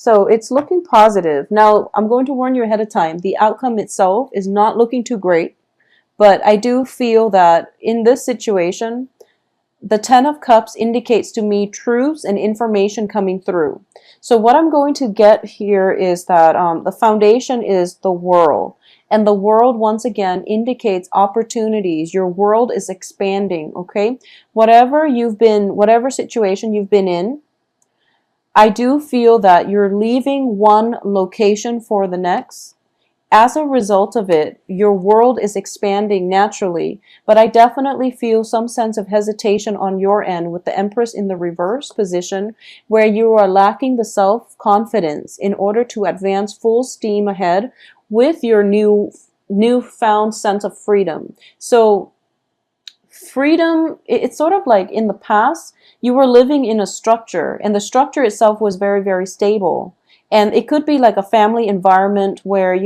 So it's looking positive. Now, I'm going to warn you ahead of time. The outcome itself is not looking too great, but I do feel that in this situation, the Ten of Cups indicates to me truths and information coming through. So what I'm going to get here is that the foundation is the world. And the world, once again, indicates opportunities. Your world is expanding, okay? Whatever situation you've been in, I do feel that you're leaving one location for the next. As a result of it, your world is expanding naturally, but I definitely feel some sense of hesitation on your end with the Empress in the reverse position, where you are lacking the self-confidence in order to advance full steam ahead with your newfound sense of freedom. So freedom, it's sort of like in the past, you were living in a structure, and the structure itself was very, very stable. And it could be like a family environment where,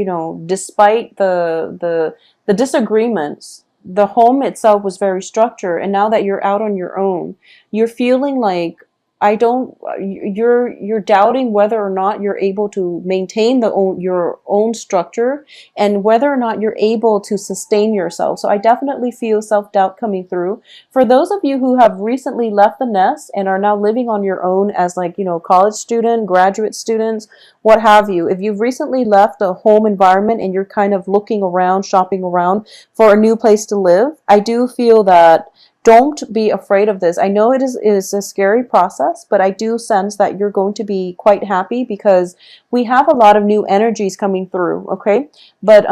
despite the disagreements, the home itself was very structured. And now that you're out on your own, you're feeling like you're doubting whether or not you're able to maintain your own structure, and whether or not you're able to sustain yourself. So I definitely feel self-doubt coming through. For those of you who have recently left the nest and are now living on your own as college student, graduate students, what have you, if you've recently left a home environment and you're kind of looking around, shopping around for a new place to live, I do feel that don't be afraid of this. I know it is a scary process, but I do sense that you're going to be quite happy because we have a lot of new energies coming through, okay? But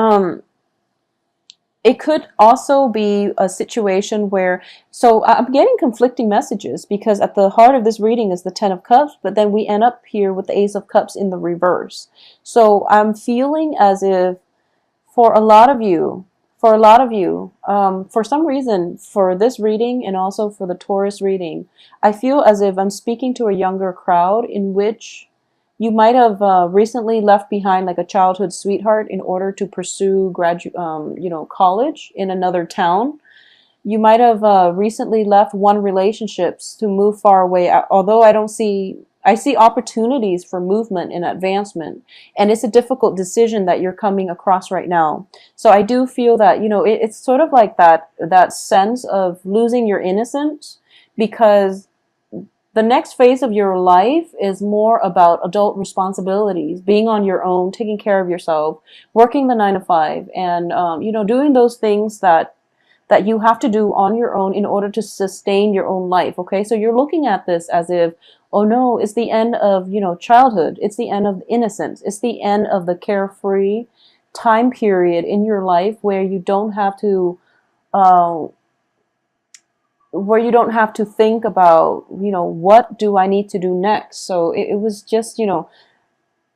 it could also be a situation where, so I'm getting conflicting messages because at the heart of this reading is the Ten of Cups, but then we end up here with the Ace of Cups in the reverse. So I'm feeling as if for a lot of you, for some reason, for this reading and also for the Taurus reading, I feel as if I'm speaking to a younger crowd in which you might have recently left behind like a childhood sweetheart in order to pursue college in another town. You might have recently left one relationships to move far away. Although I see opportunities for movement and advancement, and it's a difficult decision that you're coming across right now. So I do feel that, it's sort of like that sense of losing your innocence, because the next phase of your life is more about adult responsibilities, being on your own, taking care of yourself, working the 9 to 5, and doing those things that you have to do on your own in order to sustain your own life. Okay, so you're looking at this as if, oh no, it's the end of childhood, it's the end of innocence, it's the end of the carefree time period in your life where you don't have to think about what do I need to do next. So it was just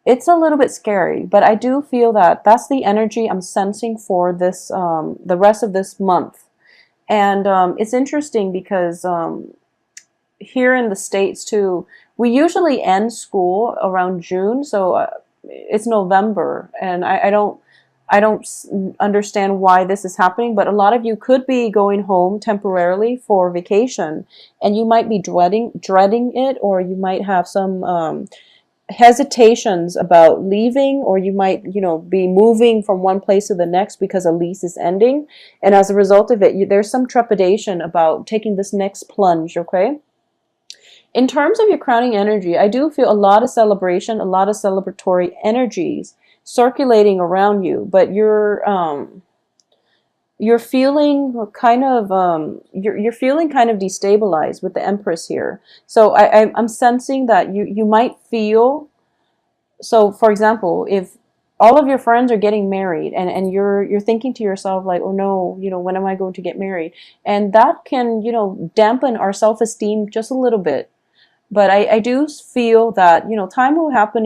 it's a little bit scary, but I do feel that that's the energy I'm sensing for this the rest of this month. And it's interesting because here in the States too, we usually end school around June, so it's November, and I don't understand why this is happening, but a lot of you could be going home temporarily for vacation, and you might be dreading it, or you might have some hesitations about leaving, or you might be moving from one place to the next because a lease is ending, and as a result of it, there's some trepidation about taking this next plunge. Okay, in terms of your crowning energy, I do feel a lot of celebration, a lot of celebratory energies circulating around you, but you're feeling kind of you're feeling kind of destabilized with the Empress here. So I'm sensing that you might feel, so for example, if all of your friends are getting married, and you're thinking to yourself like, oh no, when am I going to get married? And that can dampen our self-esteem just a little bit. But I do feel that, time will happen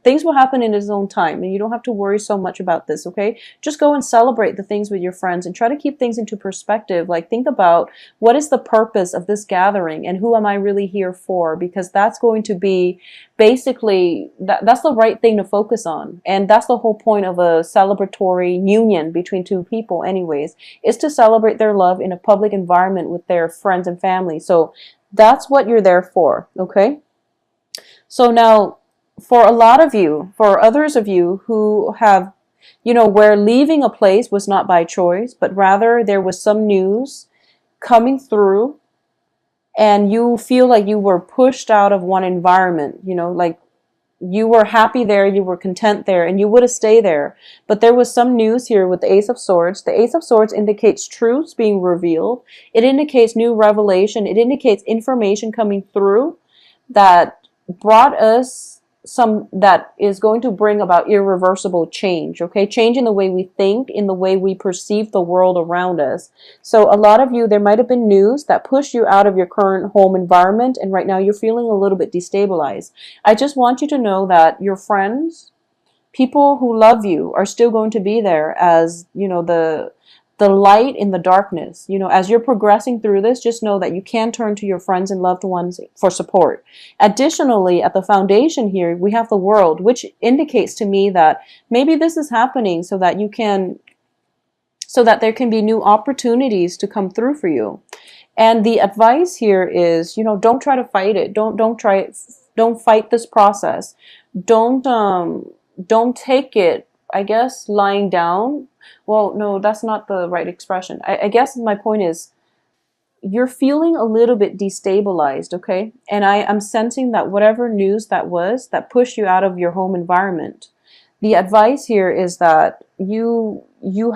things will happen in its own time, and you don't have to worry so much about this, okay? Just go and celebrate the things with your friends and try to keep things into perspective. Like, think about what is the purpose of this gathering and who am I really here for? Because that's going to be basically, that's the right thing to focus on. And that's the whole point of a celebratory union between two people anyways, is to celebrate their love in a public environment with their friends and family. So that's what you're there for, okay? So now, for a lot of you, for others of you who have, where leaving a place was not by choice, but rather there was some news coming through, and you feel like you were pushed out of one environment, like you were happy there, you were content there, and you would have stayed there. But there was some news here with the Ace of Swords. The Ace of Swords indicates truths being revealed. It indicates new revelation. It indicates information coming through that brought us some, that is going to bring about irreversible change, okay? Change in the way we think, in the way we perceive the world around us. So a lot of you, there might have been news that pushed you out of your current home environment, and right now you're feeling a little bit destabilized. I just want you to know that your friends, people who love you, are still going to be there as, the light in the darkness. As you're progressing through this, just know that you can turn to your friends and loved ones for support. Additionally, at the foundation here, we have the World, which indicates to me that maybe this is happening so that there can be new opportunities to come through for you. And the advice here is, don't try to fight it. Don't fight this process. Don't take it, I guess, lying down. Well, no, that's not the right expression. I guess my point is, you're feeling a little bit destabilized, okay? And I'm sensing that whatever news that was that pushed you out of your home environment, the advice here is that you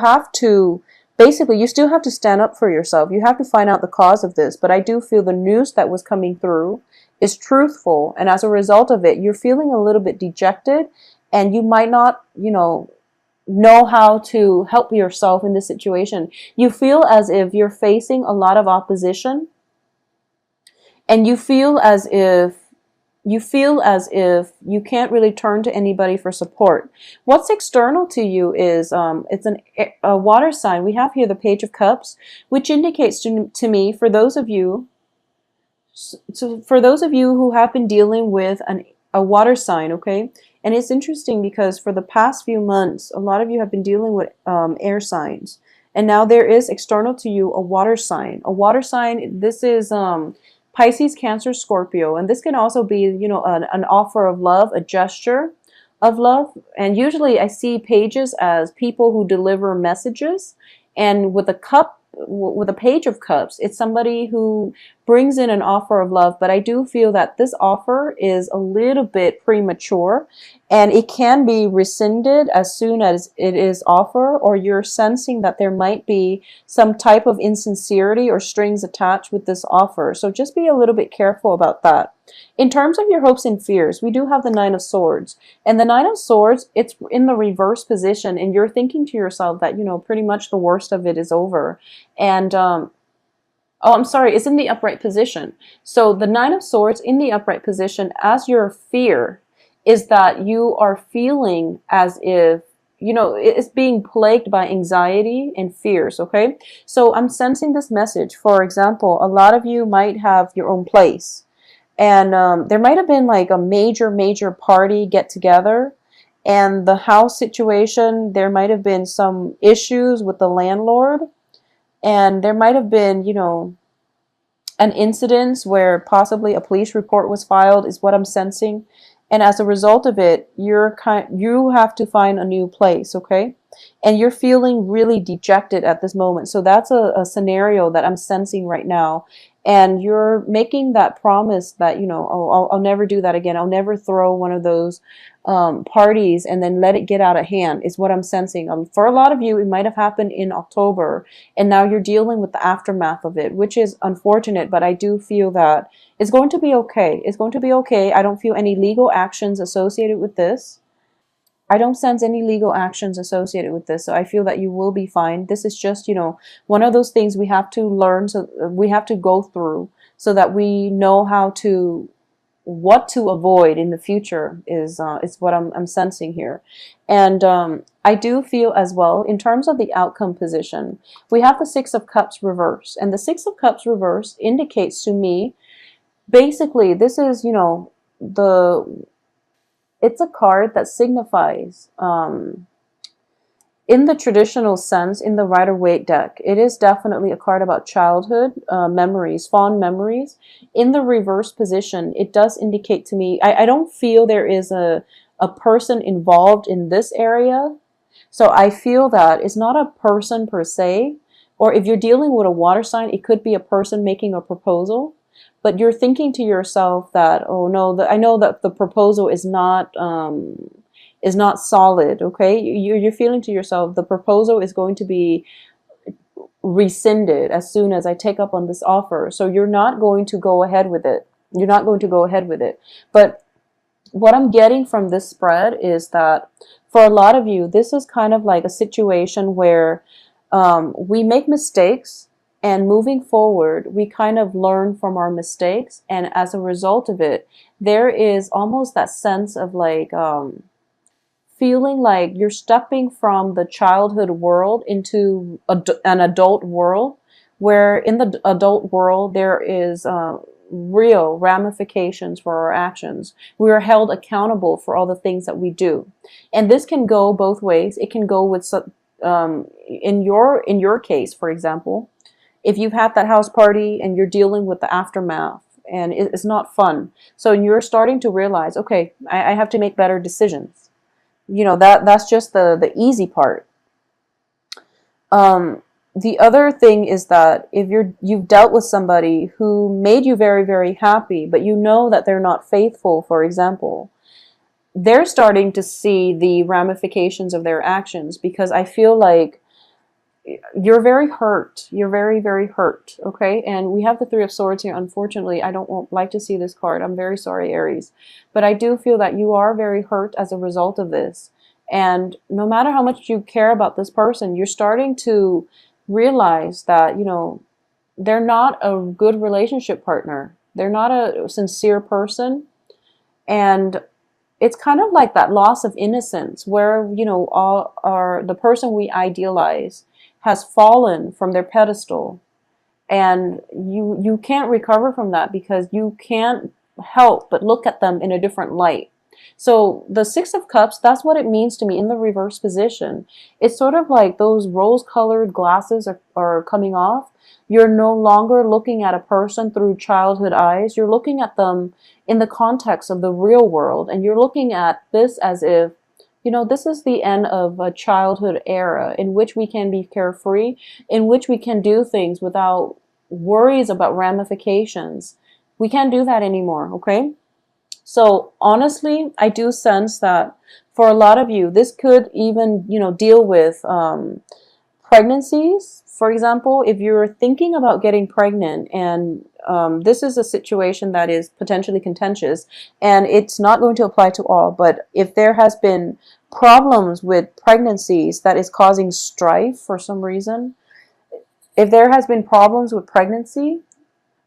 have to, basically, you still have to stand up for yourself. You have to find out the cause of this. But I do feel the news that was coming through is truthful, and as a result of it, you're feeling a little bit dejected, and you might not, know how to help yourself in this situation. You feel as if you're facing a lot of opposition, and you feel as if you can't really turn to anybody for support. What's external to you is it's a water sign. We have here the Page of Cups, which indicates to me, for those of you who have been dealing with a water sign, okay? And it's interesting because for the past few months, a lot of you have been dealing with air signs. And now there is external to you a water sign. A water sign, this is Pisces, Cancer, Scorpio. And this can also be, an offer of love, a gesture of love. And usually I see pages as people who deliver messages. And with a Page of Cups, it's somebody who brings in an offer of love, but I do feel that this offer is a little bit premature, and it can be rescinded as soon as it is offered, or you're sensing that there might be some type of insincerity or strings attached with this offer. So just be a little bit careful about that. In terms of your hopes and fears, we do have the Nine of Swords. And the Nine of Swords, it's in the reverse position, and you're thinking to yourself that, pretty much the worst of it is over. And, oh, I'm sorry, it's in the upright position. So the Nine of Swords in the upright position as your fear is that you are feeling as if, it's being plagued by anxiety and fears, okay? So I'm sensing this message. For example, a lot of you might have your own place. And there might have been like a major party get together, and the house situation, there might have been some issues with the landlord, and there might have been, an incident where possibly a police report was filed, is what I'm sensing. And as a result of it, you have to find a new place, okay? And you're feeling really dejected at this moment. So that's a scenario that I'm sensing right now. And you're making that promise that, oh, I'll never do that again. I'll never throw one of those parties and then let it get out of hand, is what I'm sensing. For a lot of you, it might have happened in October, and now you're dealing with the aftermath of it, which is unfortunate, but I do feel that it's going to be okay. It's going to be okay. I don't feel any legal actions associated with this. I don't sense any legal actions associated with this, so I feel that you will be fine. This is just, one of those things we have to learn, so we have to go through so that we know what to avoid in the future is what I'm sensing here. And I do feel as well, in terms of the outcome position, we have the Six of Cups reverse. And the Six of Cups reverse indicates to me, basically, this is, it's a card that signifies, in the traditional sense, in the Rider-Waite deck, it is definitely a card about childhood memories, fond memories. In the reverse position, it does indicate to me, I don't feel there is a person involved in this area. So I feel that it's not a person per se, or if you're dealing with a water sign, it could be a person making a proposal. But you're thinking to yourself that, oh no, I know that the proposal is not solid. Okay, you're feeling to yourself the proposal is going to be rescinded as soon as I take up on this offer. So you're not going to go ahead with it. You're not going to go ahead with it. But what I'm getting from this spread is that for a lot of you, this is kind of like a situation where we make mistakes, and moving forward, we kind of learn from our mistakes. And as a result of it, there is almost that sense of like feeling like you're stepping from the childhood world into an adult world, where in the adult world there is real ramifications for our actions. We are held accountable for all the things that we do, and this can go both ways. It can go with in your case, for example, if you've had that house party and you're dealing with the aftermath and it's not fun, so you're starting to realize, okay, I have to make better decisions. You know, that's just the easy part. The other thing is that if you've dealt with somebody who made you very, very happy, but you know that they're not faithful, for example, they're starting to see the ramifications of their actions, because I feel like you're very hurt. You're very, very hurt. Okay. And we have the Three of Swords here. Unfortunately, I don't like to see this card. I'm very sorry, Aries. But I do feel that you are very hurt as a result of this. And no matter how much you care about this person, you're starting to realize that, you know, they're not a good relationship partner. They're not a sincere person. And it's kind of like that loss of innocence where, you know, the person we idealize has fallen from their pedestal, and you can't recover from that because you can't help but look at them in a different light. So the Six of Cups, that's what it means to me in the reverse position. It's sort of like those rose-colored glasses are coming off. You're no longer looking at a person through childhood eyes. You're looking at them in the context of the real world, and you're looking at this as if, you know, this is the end of a childhood era in which we can be carefree, in which we can do things without worries about ramifications. We can't do that anymore, okay? So honestly, I do sense that for a lot of you, this could even, you know, deal with pregnancies. For example, if you're thinking about getting pregnant, and this is a situation that is potentially contentious, and it's not going to apply to all, but if there has been problems with pregnancies that is causing strife for some reason, if there has been problems with pregnancy,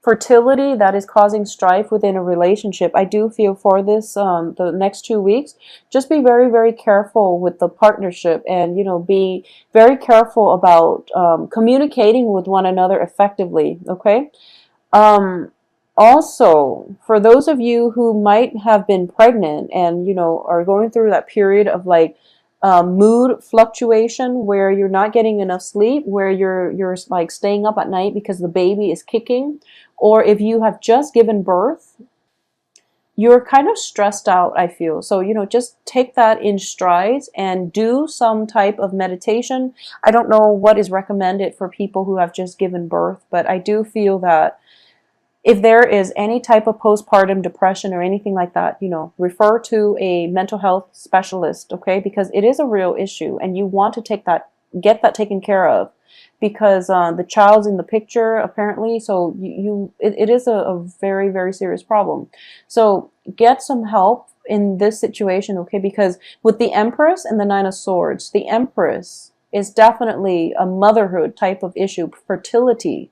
fertility that is causing strife within a relationship, I do feel for this the next 2 weeks, just be very, very careful with the partnership, and, you know, be very careful about communicating with one another effectively. Okay. Also, for those of you who might have been pregnant and, you know, are going through that period of like mood fluctuation where you're not getting enough sleep, where you're like staying up at night because the baby is kicking, or if you have just given birth, you're kind of stressed out, I feel. So, you know, just take that in strides and do some type of meditation. I don't know what is recommended for people who have just given birth, but I do feel that if there is any type of postpartum depression or anything like that, you know, refer to a mental health specialist, okay? Because it is a real issue, and you want to get that taken care of, because the child's in the picture apparently. So it is a very, very serious problem. So get some help in this situation, okay? Because with the Empress and the Nine of Swords, the Empress is definitely a motherhood type of issue, fertility.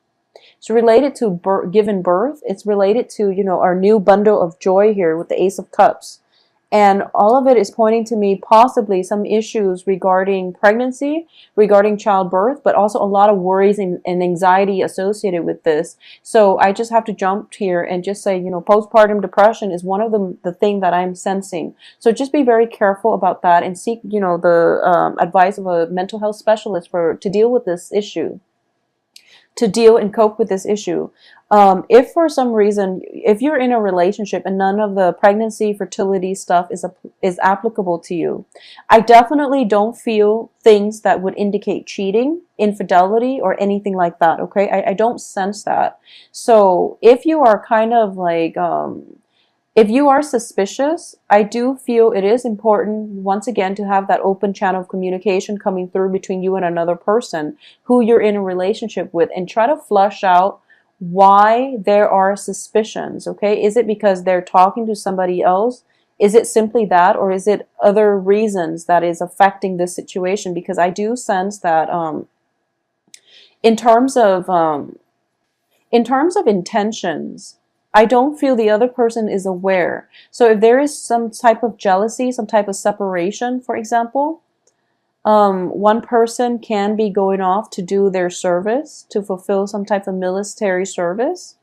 It's related to given birth. It's related to, you know, our new bundle of joy here with the Ace of Cups. And all of it is pointing to me possibly some issues regarding pregnancy, regarding childbirth, but also a lot of worries and anxiety associated with this. So I just have to jump here and just say, postpartum depression is one of the thing that I'm sensing. So just be very careful about that and seek, the advice of a mental health specialist to deal with this issue, to deal and cope with this issue. If for some reason, if you're in a relationship and none of the pregnancy, fertility stuff is applicable to you, I definitely don't feel things that would indicate cheating, infidelity, or anything like that. Okay, I don't sense that. So if you are kind of like if you are suspicious, I do feel it is important, once again, to have that open channel of communication coming through between you and another person who you're in a relationship with, and try to flush out why there are suspicions, okay? Is it because they're talking to somebody else? Is it simply that, or is it other reasons that is affecting this situation? Because I do sense that in terms of intentions, I don't feel the other person is aware. So if there is some type of jealousy, some type of separation, for example, one person can be going off to do their service, to fulfill some type of military service,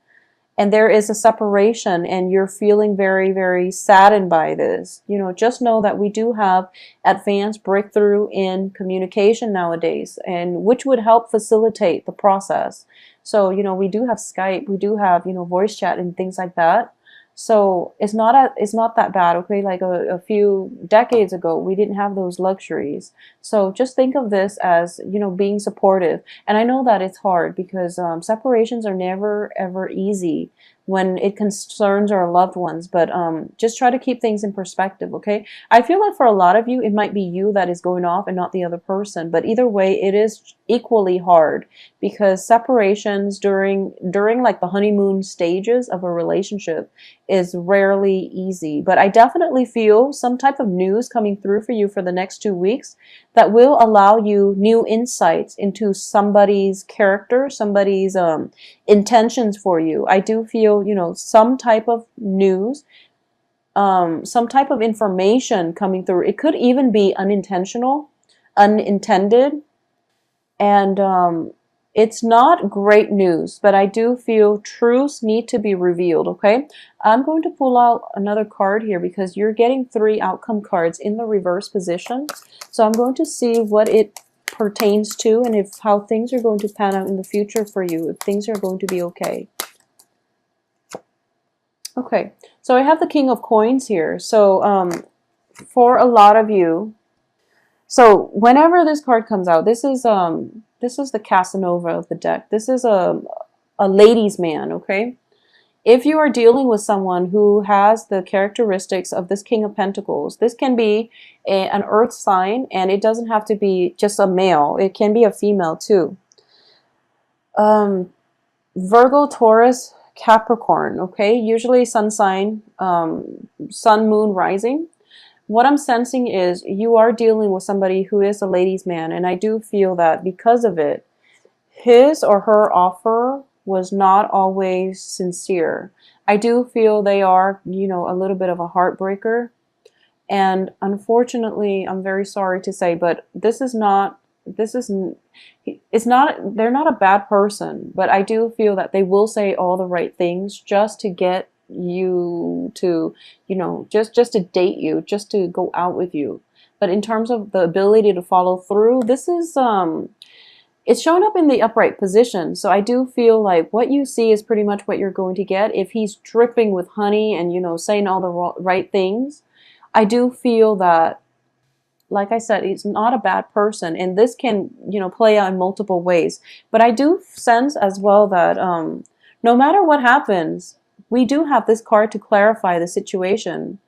and there is a separation and you're feeling very, very saddened by this. Just know that we do have advanced breakthrough in communication nowadays, and which would help facilitate the process. So, we do have Skype, we do have, voice chat and things like that. So it's not that bad, okay? Like a few decades ago, we didn't have those luxuries. So just think of this as, being supportive. And I know that it's hard because separations are never, ever easy when it concerns our loved ones. But just try to keep things in perspective, okay? I feel like for a lot of you, it might be you that is going off and not the other person. But either way, it is equally hard, because separations during like the honeymoon stages of a relationship is rarely easy. But I definitely feel some type of news coming through for you for the next 2 weeks that will allow you new insights into somebody's character, somebody's intentions for you. I do feel, some type of news, some type of information coming through. It could even be unintentional, unintended, and it's not great news, but I do feel truths need to be revealed, okay? I'm going to pull out another card here because you're getting 3 outcome cards in the reverse position. So I'm going to see what it pertains to and how things are going to pan out in the future for you, if things are going to be okay. Okay, so I have the King of Coins here. So for a lot of you, so whenever this card comes out, this is the Casanova of the deck. This is a ladies' man, okay? If you are dealing with someone who has the characteristics of this King of Pentacles, this can be an earth sign, and it doesn't have to be just a male. It can be a female too. Virgo, Taurus, Capricorn, okay? Usually sun sign, sun, moon, rising. What I'm sensing is you are dealing with somebody who is a ladies' man, and I do feel that because of it, his or her offer was not always sincere. I do feel they are, a little bit of a heartbreaker. And unfortunately, I'm very sorry to say, but they're not a bad person, but I do feel that they will say all the right things just to get you to, just to date you, just to go out with you. But in terms of the ability to follow through, this is, it's showing up in the upright position. So I do feel like what you see is pretty much what you're going to get. If he's dripping with honey and, saying all the right things, I do feel that, like I said, he's not a bad person. And this can, play out in multiple ways. But I do sense as well that no matter what happens, we do have this card to clarify the situation.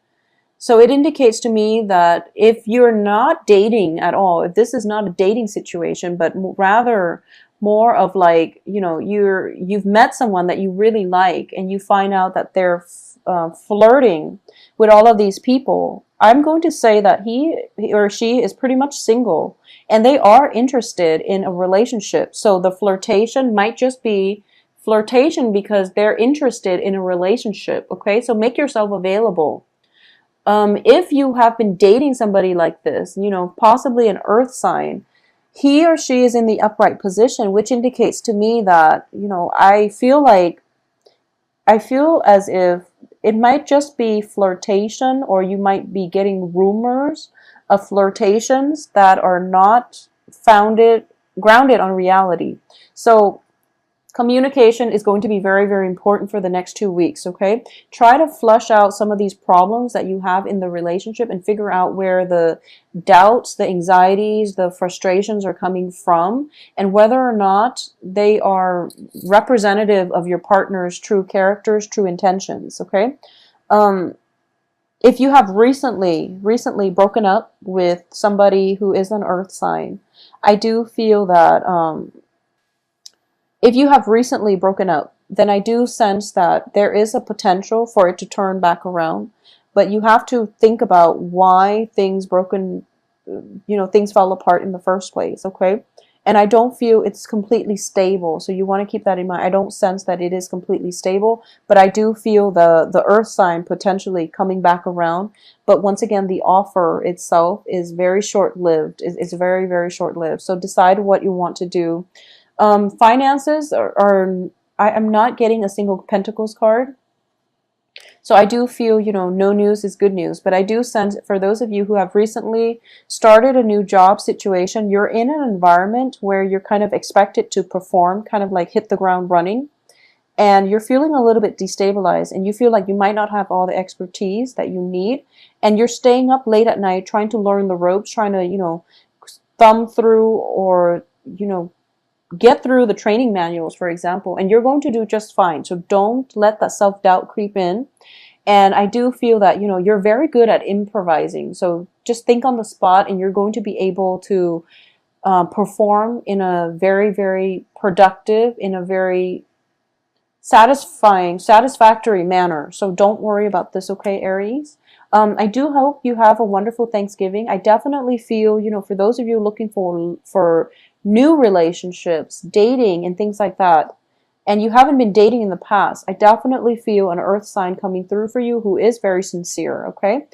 So it indicates to me that if you're not dating at all, if this is not a dating situation, but rather more of like, you've met someone that you really like and you find out that they're flirting with all of these people, I'm going to say that he or she is pretty much single and they are interested in a relationship. So the flirtation might just be flirtation because they're interested in a relationship, okay? So make yourself available. If you have been dating somebody like this, possibly an earth sign, he or she is in the upright position, which indicates to me that, I feel as if it might just be flirtation, or you might be getting rumors of flirtations that are not grounded on reality. So communication is going to be very, very important for the next 2 weeks, okay? Try to flush out some of these problems that you have in the relationship and figure out where the doubts, the anxieties, the frustrations are coming from, and whether or not they are representative of your partner's true characters, true intentions, okay? Um, if you have recently broken up with somebody who is an earth sign, I do feel that if you have recently broken up, then I do sense that there is a potential for it to turn back around. But you have to think about why things fell apart in the first place, okay? And I don't feel it's completely stable. So you want to keep that in mind. I don't sense that it is completely stable, but I do feel the earth sign potentially coming back around. But once again, the offer itself is very short-lived. It's very, very short-lived. So decide what you want to do. Finances I'm not getting a single Pentacles card. So I do feel, no news is good news, but I do sense for those of you who have recently started a new job situation, you're in an environment where you're kind of expected to perform, kind of like hit the ground running, and you're feeling a little bit destabilized, and you feel like you might not have all the expertise that you need, and you're staying up late at night trying to learn the ropes, trying to, thumb through, or, get through the training manuals, for example, and you're going to do just fine. So don't let that self-doubt creep in. And I do feel that, you're very good at improvising. So just think on the spot, and you're going to be able to perform in a very, very productive, in a very satisfactory manner. So don't worry about this, okay, Aries? I do hope you have a wonderful Thanksgiving. I definitely feel, for those of you looking for new relationships, dating, and things like that, and you haven't been dating in the past, I definitely feel an earth sign coming through for you who is very sincere, okay?